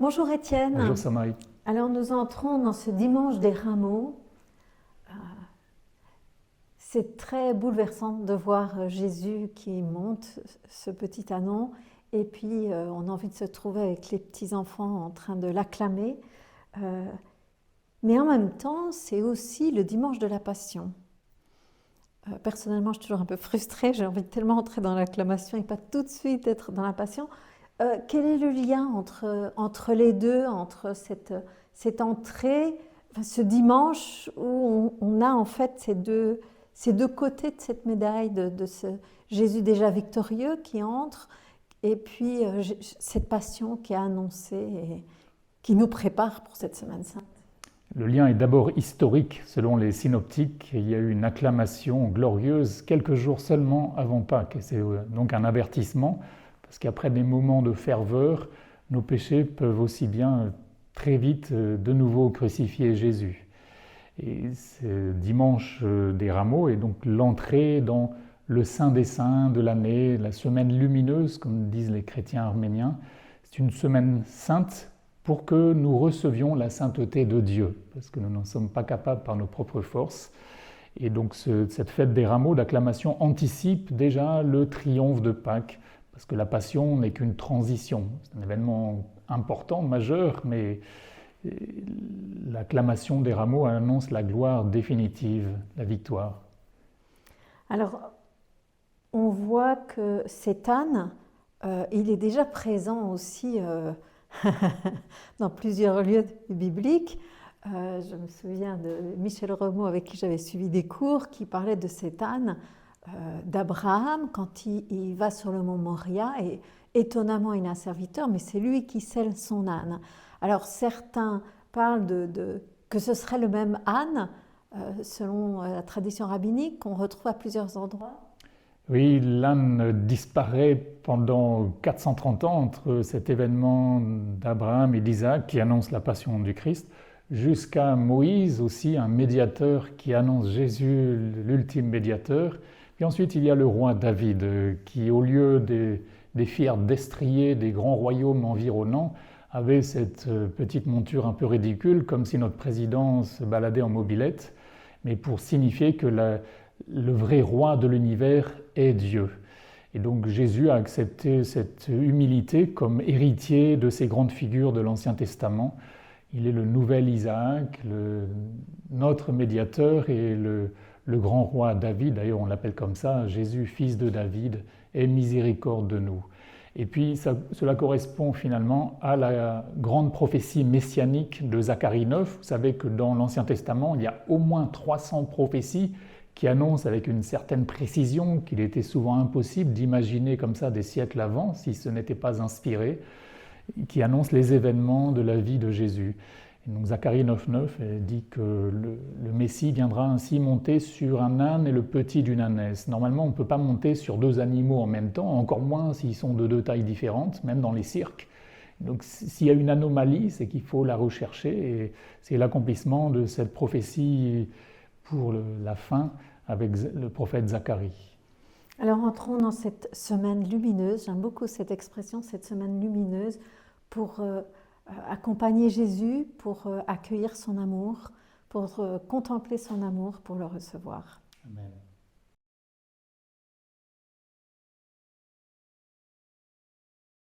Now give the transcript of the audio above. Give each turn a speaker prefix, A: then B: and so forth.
A: Bonjour Étienne.
B: Bonjour Samaï.
A: Alors nous entrons dans ce dimanche des rameaux. C'est très bouleversant de voir Jésus qui monte ce petit ânon et puis on a envie de se trouver avec les petits-enfants en train de l'acclamer. Mais en même temps, c'est aussi le dimanche de la Passion. Personnellement, je suis toujours un peu frustrée, j'ai envie de tellement entrer dans l'acclamation et pas tout de suite être dans la Passion. Quel est le lien entre les deux, entre cette entrée, ce dimanche où on a en fait ces deux côtés de cette médaille de ce Jésus déjà victorieux qui entre et puis cette passion qui est annoncée et qui nous prépare pour cette Semaine Sainte?
B: Le lien est d'abord historique. Selon les synoptiques, il y a eu une acclamation glorieuse quelques jours seulement avant Pâques. Et c'est donc un avertissement, parce qu'après des moments de ferveur, nos péchés peuvent aussi bien très vite de nouveau crucifier Jésus. Et ce dimanche des rameaux est donc l'entrée dans le Saint des Saints de l'année, la semaine lumineuse, comme disent les chrétiens arméniens. C'est une semaine sainte pour que nous recevions la sainteté de Dieu, parce que nous n'en sommes pas capables par nos propres forces. Et donc cette fête des rameaux d'acclamation anticipe déjà le triomphe de Pâques, parce que la Passion n'est qu'une transition. C'est un événement important, majeur, mais l'acclamation des rameaux annonce la gloire définitive, la victoire.
A: Alors, on voit que cet âne, il est déjà présent aussi dans plusieurs lieux bibliques. Je me souviens de Michel Remaud, avec qui j'avais suivi des cours, qui parlait de cet âne d'Abraham quand il va sur le mont Moria, et étonnamment il a un serviteur, mais c'est lui qui selle son âne. Alors certains parlent que ce serait le même âne, selon la tradition rabbinique, qu'on retrouve à plusieurs endroits.
B: Oui, l'âne disparaît pendant 430 ans entre cet événement d'Abraham et d'Isaac qui annonce la passion du Christ, jusqu'à Moïse aussi, un médiateur qui annonce Jésus, l'ultime médiateur. Puis ensuite, il y a le roi David qui, au lieu des fiers destriers des grands royaumes environnants, avait cette petite monture un peu ridicule, comme si notre président se baladait en mobilette, mais pour signifier que le vrai roi de l'univers est Dieu. Et donc Jésus a accepté cette humilité comme héritier de ces grandes figures de l'Ancien Testament. Il est le nouvel Isaac, notre médiateur et le grand roi David, d'ailleurs on l'appelle comme ça, Jésus, fils de David, aie miséricorde de nous. Et puis cela correspond finalement à la grande prophétie messianique de Zacharie 9. Vous savez que dans l'Ancien Testament, il y a au moins 300 prophéties qui annoncent avec une certaine précision qu'il était souvent impossible d'imaginer comme ça des siècles avant, si ce n'était pas inspiré, qui annoncent les événements de la vie de Jésus. Et donc Zacharie 9,9 dit que le Messie viendra ainsi monter sur un âne et le petit d'une ânesse. Normalement, on ne peut pas monter sur deux animaux en même temps, encore moins s'ils sont de deux tailles différentes, même dans les cirques. Donc s'il y a une anomalie, c'est qu'il faut la rechercher, et c'est l'accomplissement de cette prophétie pour la fin avec le prophète Zacharie.
A: Alors entrons dans cette semaine lumineuse, j'aime beaucoup cette expression, cette semaine lumineuse, pour accompagner Jésus, pour accueillir son amour, pour contempler son amour, pour le recevoir.
B: Amen.